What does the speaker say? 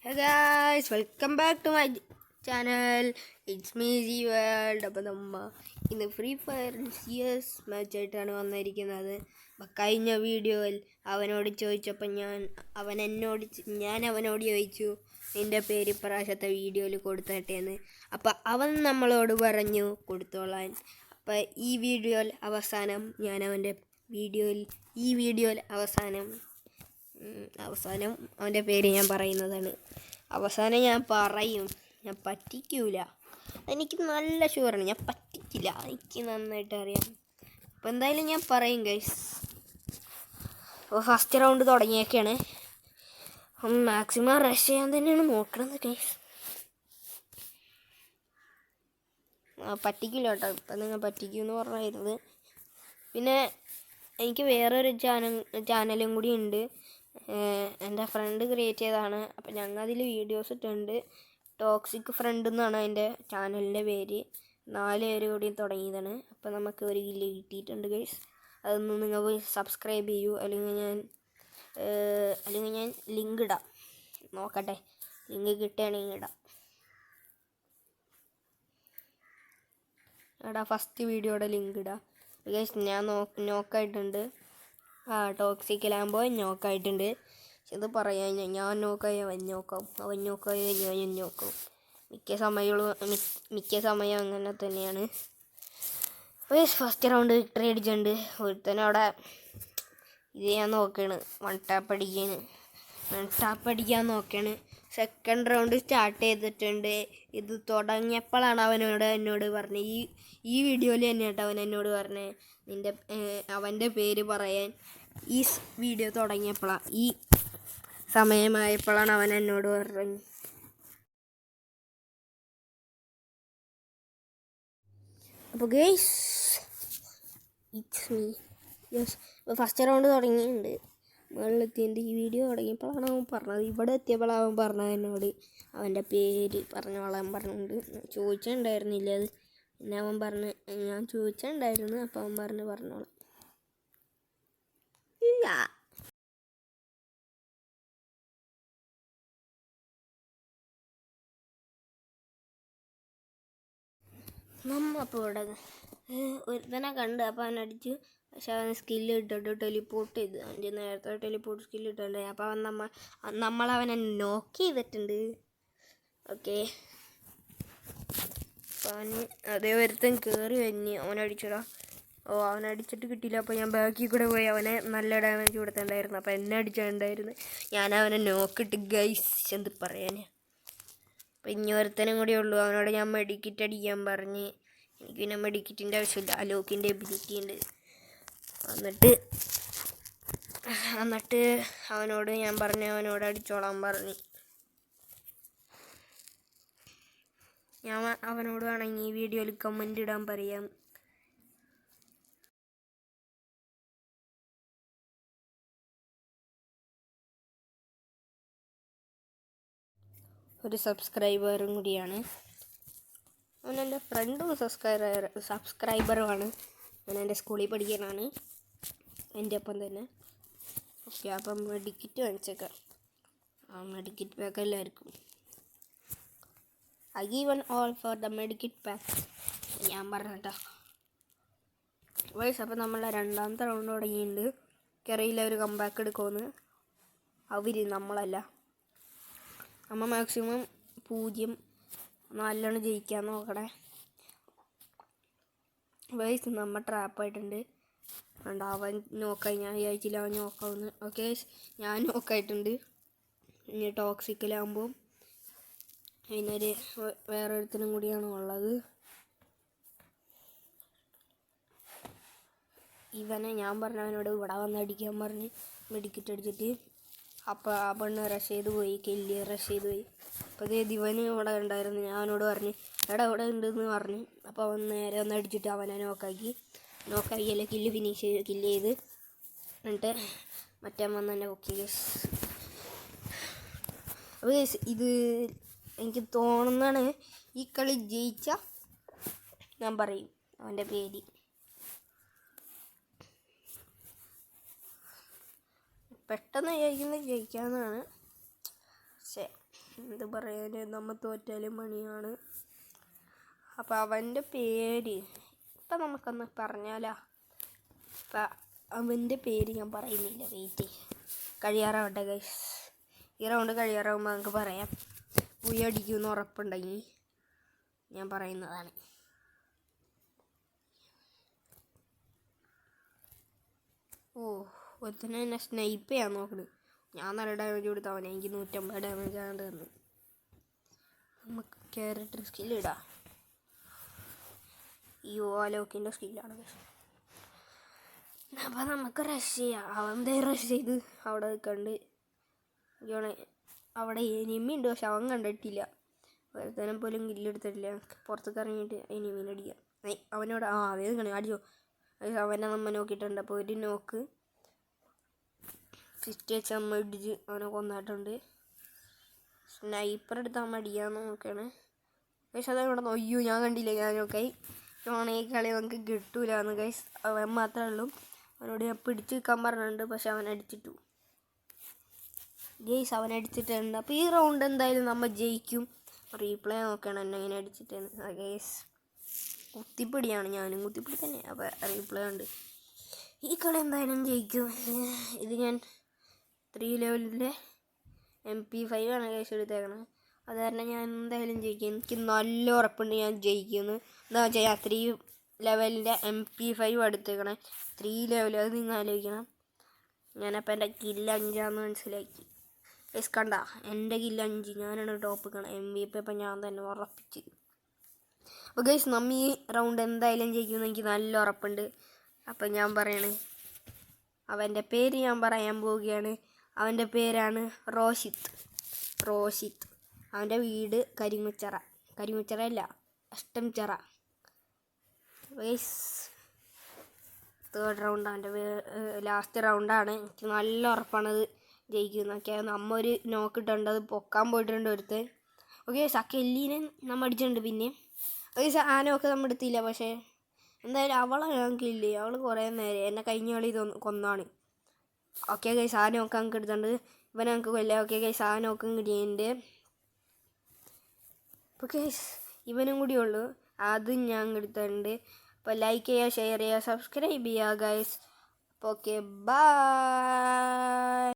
Hey guys, welcome back to my channel. It's me Z World. അപ്പോൾ ഇന്ന് free fire CS മാച്ചായിട്ടാണ് വന്നിരിക്കുന്നത്. കഴിഞ്ഞ വീഡിയോയിൽ അവനോട് ചോദിച്ചപ്പോൾ ഞാൻ അവനോട് ചോദിച്ചു നിൻ്റെ പേര് ഇപ്രാവശ്യത്തെ വീഡിയോയിൽ കൊടുത്തട്ടെന്ന്. അപ്പോൾ അവൻ നമ്മളോട് പറഞ്ഞു കൊടുത്തോളാൻ. അപ്പോൾ ഈ വീഡിയോയിൽ അവസാനം ഞാൻ അവൻ്റെ വീഡിയോയിൽ അവസാനം അവൻ്റെ പേര് ഞാൻ പറയുന്നതാണ്. അവസാനം ഞാൻ പറയും, ഞാൻ പറ്റിക്കൂല. എനിക്ക് നല്ല ഷുവറാണ്, ഞാൻ പറ്റിക്കില്ല, എനിക്ക് നന്നായിട്ട് അറിയാം. അപ്പോൾ എന്തായാലും ഞാൻ പറയും ഗൈസ്. അപ്പോൾ ഫസ്റ്റ് റൗണ്ട് തുടങ്ങിയൊക്കെയാണ്. മാക്സിമം റഷ് ചെയ്യാൻ തന്നെയാണ് നോക്കണത് ഗൈസ്. പറ്റിക്കില്ല കേട്ടോ, ഇപ്പം നിങ്ങൾ പറ്റിക്കുമെന്ന് പറഞ്ഞായിരുന്നത്. പിന്നെ എനിക്ക് വേറൊരു ചാനലും കൂടി ഉണ്ട്, എൻ്റെ ഫ്രണ്ട് ക്രിയേറ്റ് ചെയ്തതാണ്. അപ്പം ഞങ്ങൾ അതിൽ വീഡിയോസ് ഇട്ടുണ്ട്. ടോക്സിക് ഫ്രണ്ട് എന്നാണ് അതിൻ്റെ ചാനലിൻ്റെ പേര്. 4 പേര് കൂടി തുടങ്ങിയതാണ്. അപ്പോൾ നമുക്ക് ഒരു കില്ല് കിട്ടിയിട്ടുണ്ട് ഗൈസ്. അതൊന്ന് നിങ്ങൾ പോയി സബ്സ്ക്രൈബ് ചെയ്യൂ, അല്ലെങ്കിൽ ഞാൻ ലിങ്ക് ഇടാം. നോക്കട്ടെ, ലിങ്ക് കിട്ടുകയാണെങ്കിൽ ഇടാം. ഫസ്റ്റ് വീഡിയോയുടെ ലിങ്ക് ഇടാം ഗൈസ്. ഞാൻ നോക്കായിട്ടുണ്ട്. ടോക്സിക്കിലാകുമ്പോൾ നോക്കായിട്ടുണ്ട്. ഇത് പറയാൻ ഞാൻ നോക്കായി അവൻ നോക്കാം, അവൻ നോക്കായി ഞാൻ നോക്കാം. മിക്ക സമയം അങ്ങനെ തന്നെയാണ്. ഫസ്റ്റ് റൗണ്ട് വിക്ടറി അടിച്ചിട്ടുണ്ട്. ഒരുത്തനവിടെ ഇത് ഞാൻ നോക്കുകയാണ്, വൺ ടാപ്പ് അടിക്കാൻ നോക്കുകയാണ്. സെക്കൻഡ് റൗണ്ട് സ്റ്റാർട്ട് ചെയ്തിട്ടുണ്ട്. ഇത് തുടങ്ങിയപ്പോഴാണ് എന്നോട് പറഞ്ഞത്, ഈ വീഡിയോയിൽ തന്നെ കേട്ടോ അവൻ എന്നോട് പറഞ്ഞത് അവൻ്റെ പേര് പറയാൻ. ഈ വീഡിയോ തുടങ്ങിയപ്പോഴാണ്, ഈ സമയമായപ്പോഴാണ് അവൻ എന്നോട് പറഞ്ഞത്. അപ്പോൾ ഗേയ്സ്, ഇറ്റ്സ് മീ. യെസ്, അപ്പോൾ ഫസ്റ്റ് റൗണ്ട് തുടങ്ങിയിട്ടുണ്ട്. മുകളിലെത്തിയിട്ട് ഈ വീഡിയോ തുടങ്ങിയപ്പോഴാണ് അവൻ പറഞ്ഞത്. ഇവിടെ എത്തിയപ്പോഴാണ് അവൻ പറഞ്ഞത് എന്നോട് അവൻ്റെ പേര് പറഞ്ഞോളാൻ പറഞ്ഞിട്ടുണ്ട്. ചോദിച്ചിട്ടുണ്ടായിരുന്നില്ല അത്. പിന്നെ അവൻ ഞാൻ ചോദിച്ചിട്ടുണ്ടായിരുന്നു. അപ്പോൾ അവൻ പറഞ്ഞോളാം. ഇല്ല, അപ്പോൾ ഇവിടെ ഒരുത്തനെ കണ്ട്. അപ്പോൾ അവൻ അടിച്ചു. പക്ഷെ അവൻ സ്കില്ല് ഇട്ടിട്ട് ടെലിപ്പോർട്ട് ചെയ്ത്. അവൻ്റെ നേരത്തെ ടെലിപ്പോർട്ട് സ്കില്ല് ഇട്ടിട്ടുണ്ട്. അപ്പോൾ നമ്മളവനെ നോക്ക് ചെയ്തിട്ടുണ്ട്. ഓക്കെ, അപ്പോൾ അതേ ഒരുത്തൻ കയറി വന്ന് അവനടിച്ചടാ. അവനടിച്ചിട്ട് കിട്ടിയില്ല. അപ്പോൾ ഞാൻ ബാക്കിൽ കൂടെ പോയി അവനെ നല്ല ഡാമേജ് കൊടുത്തിട്ടുണ്ടായിരുന്നു. അപ്പോൾ എന്നെ അടിച്ചിട്ടുണ്ടായിരുന്നു. ഞാൻ അവനെ നോക്കിയിട്ട് ഗൈസ് എന്ത് പറയാൻ. അപ്പോൾ ഇനി ഒരുത്തനും കൂടി ഉള്ളൂ. അവനോട് ഞാൻ മെഡിക്കിറ്റ് അടിക്കാൻ പറഞ്ഞ്. എനിക്ക് പിന്നെ മെഡിക്കിറ്റിൻ്റെ ആവശ്യമില്ല, അലോക്കിൻ്റെ എബിലിറ്റി ഉണ്ട്. എന്നിട്ട് അവനോട് ഞാൻ അവനോട് അടിച്ചോളാൻ പറഞ്ഞ്. ഞാൻ അവനോട് വേണമെങ്കിൽ ഈ വീഡിയോയിൽ കമൻ്റ് ഇടാൻ പറയാം. ഒരു സബ്സ്ക്രൈബറും കൂടിയാണ് അവൻ. എൻ്റെ ഫ്രണ്ടും സബ്സ്ക്രൈബറുമാണ്. ഞാൻ എൻ്റെ സ്കൂളിൽ പഠിക്കാനാണ്, എൻ്റെ ഒപ്പം തന്നെ. ഓക്കെ, അപ്പം മെഡിക്കിറ്റ് വാങ്ങിച്ചേക്കാം. മെഡിക്കിറ്റ് പാക്ക് എല്ലാവർക്കും. I given all four the medkit pack ഞാൻ പറഞ്ഞിട്ടാ വയസ്സ്. അപ്പം നമ്മളെ രണ്ടാമത്തെ റൗണ്ട് തുടങ്ങിയിട്ടുണ്ട്. എനിക്കറിയില്ല അവർ കംബാക്ക് എടുക്കുമെന്ന്. നമ്മളല്ല, നമ്മൾ മാക്സിമം 0-4 ജയിക്കാൻ നോക്കണേ വയസ്സ്. നമ്മൾ ട്രാപ്പായിട്ടുണ്ട്. അവൻ നോക്കായി, ഞാൻ വിചാരിച്ചില്ല അവൻ നോക്കാവുന്നു. ഓക്കെ, ഞാൻ നോക്കായിട്ടുണ്ട്. ഇനി ടോക്സിക്കിലാകുമ്പോൾ വേറൊരുത്തനും കൂടിയാണ് ഉള്ളത്. ഇവനെ ഞാൻ അവനോട് ഇവിടെ വന്ന് അടിക്കാൻ പറഞ്ഞ് മെഡിക്കറ്റ് അടിച്ചിട്ട്. അപ്പോൾ ആ പെണ്ണ് റഷ് ചെയ്ത് പോയി. അപ്പോൾ ഇവന് ഇവിടെ ഉണ്ടായിരുന്നു. ഞാൻ അവനോട് പറഞ്ഞ് എടാ ഇവിടെ ഉണ്ടെന്ന് പറഞ്ഞ്. അപ്പോൾ അവൻ നേരെ ഒന്ന് അടിച്ചിട്ട് അവനെ നോക്കാക്കിയല്ലേ കില്ല് ചെയ്ത്. എന്നിട്ട് മറ്റേ വന്ന് തന്നെ ഓക്കെ. അപ്പോൾ ഇത് എനിക്ക് തോന്നുന്നതാണ്, ഈ കളി ജയിച്ച ഞാൻ പറയും അവൻ്റെ പേര്. പെട്ടെന്ന് ജയിക്കാവുന്നതാണ്. പക്ഷേ എന്ത് പറയാൻ, നമ്മൾ തോറ്റാലും പണിയാണ്. അപ്പം അവൻ്റെ പേര് ഇപ്പം നമുക്കൊന്ന് പറഞ്ഞാലോ. അപ്പം അവൻ്റെ പേര് ഞാൻ പറയുന്നില്ല, വെയിറ്റ് കഴിയാറാവട്ടെ ഗൈസ്. ഈ റൗണ്ട് കഴിയാറാവുമ്പോൾ നമുക്ക് പറയാം. അടിക്കുമെന്ന് ഉറപ്പുണ്ടെങ്കിൽ ഞാൻ പറയുന്നതാണ്. ഒരുത്തന്നെ എന്നെ സ്നൈപ്പ് ചെയ്യാൻ നോക്കണ്. ഞാൻ നല്ല ഡാമേജ് കൊടുത്തവനെ എനിക്ക് 150 ഡാമേജ് ആണ്ട് തന്നു. നമുക്ക് ക്യാരക്ടർ സ്കില്ലിടാം. ഈ ഓലോക്കിൻ്റെ സ്കില്ലാണ്. അപ്പം നമുക്ക് റഷ് ചെയ്യാം. അവൻ റഷ് ചെയ്ത് അവിടെ കണ്ട് അവിടെ എനിമി ഉണ്ട്, പക്ഷെ അവൻ കണ്ടിട്ടില്ല. ഒരുത്തരം പോലും കില്ലെടുത്തിട്ടില്ല. പുറത്തേക്ക് ഇറങ്ങിയിട്ട് എനിമീനെ അടിക്കാം. അവനോട് അതേ കണി അടിച്ചോ. അവനെ നമ്മ നോക്കിയിട്ടുണ്ട്. അപ്പോൾ ഒരു നോക്ക് ഫിസ്റ്റ് വെച്ച് അമ്മ ഇടിച്ച് അവനെ കൊന്നിട്ടുണ്ട്. സ്നൈപ്പർ എടുത്ത് അമ്മ അടിക്കാൻ നോക്കുകയാണ്. പക്ഷെ അത് ഇവിടെ അയ്യോ ഞാൻ കണ്ടില്ല. ഞാനൊക്കെ ഈ കളി നമുക്ക് കിട്ടൂലെന്ന് ഗൈസ്. അവൻ മാത്രമേ ഉള്ളൂ. അവനോട് ഞാൻ പിടിച്ച് നിൽക്കാൻ പറഞ്ഞിട്ടുണ്ട്, പക്ഷെ അവൻ അടിച്ചിട്ടു ഗൈസ്. അവൻ അടിച്ചിട്ടുണ്ട്. അപ്പോൾ ഈ റൗണ്ട് എന്തായാലും നമ്മൾ ജയിക്കും. റീപ്ലേ നോക്കണം എന്നെ ഇങ്ങനെ അടിച്ചിട്ടേന്ന് ഗൈസ്. കുത്തിപ്പിടിയാണ്, ഞാനും കുത്തിപ്പിടി തന്നെ. അപ്പോൾ റീപ്ലേ ഉണ്ട്. ഈ കളി എന്തായാലും ജയിക്കും. ഇത് ഞാൻ 3 ലെവലിൻ്റെ MP5 ആണ് ഗൈസ് എടുത്തേക്കണത്. അത് കാരണം ഞാൻ എന്തായാലും ജയിക്കും. എനിക്ക് നല്ല ഉറപ്പുണ്ട് ഞാൻ ജയിക്കുമെന്ന്. എന്താ വെച്ചാൽ ഞാൻ 3 ലെവലിൻ്റെ MP5 എടുത്തേക്കണേ. 3 ലെവൽ അത് നിങ്ങൾ ആലോചിക്കണം. ഞാനപ്പോൾ എൻ്റെ കില്ല് 5 മനസ്സിലാക്കി. ഗൈസ് കണ്ട എൻ്റെ കില്ല് 5, ഞാനാണ് ടോപ്പ് കാണാം. MVP ഇപ്പം ഞാൻ തന്നെ ഉറപ്പിച്ച്. അപ്പോൾ ഗൈസ് നമ്മ ഈ റൗണ്ട് എന്തായാലും ജയിക്കുമെന്ന് എനിക്ക് നല്ല ഉറപ്പുണ്ട്. അപ്പം ഞാൻ പറയണേ, അവൻ്റെ പേര് ഞാൻ പറയാൻ പോവുകയാണ്. അവൻ്റെ പേരാണ് റോഷിത്ത്. അവൻ്റെ വീട് കരിമുച്ചിറ അല്ല, അഷ്ടംചിറ. ഗൈസ് 3rd റൗണ്ട് അവൻ്റെ ലാസ്റ്റ് റൗണ്ടാണ്. എനിക്ക് നല്ല ഉറപ്പാണത് ജയിക്കുന്നൊക്കെ. നമ്മ ഒരു നോക്കിയിട്ടുണ്ട്, അത് പൊക്കാൻ പോയിട്ടുണ്ട് ഒരുത്തൻ. ഓക്കെ സക്കെല്ലീനെ നമ്മൾ അടിച്ചിട്ടുണ്ട്. പിന്നെ ആ നോക്ക് നമ്മൾ എടുത്തില്ല. പക്ഷേ എന്തായാലും അവളെ ഞങ്ങൾക്കില്ലേ, അവൾ കുറേ നേരം എന്നെ കഴിഞ്ഞ കളി കൊന്നാണ്. ഓക്കെ ഗൈസ് ആ നോക്ക് ഞങ്ങൾക്ക് എടുത്തുണ്ട്. ഇവനെ ഞങ്ങൾക്ക് കൊല്ലാം. ഓക്കെ ഗൈസ് ആ നോക്കും കിട്ടിയതിൻ്റെ. അപ്പോൾ ഗൈസ് ഇവനും കൂടി ഉള്ളൂ, അതും ഞാൻ എടുത്തിട്ടുണ്ട്. അപ്പോൾ ലൈക്ക് ചെയ്യുക, ഷെയർ ചെയ്യുക, സബ്സ്ക്രൈബ് ചെയ്യുക ഗൈസ്. അപ്പോൾ ഓക്കെ ബൈ.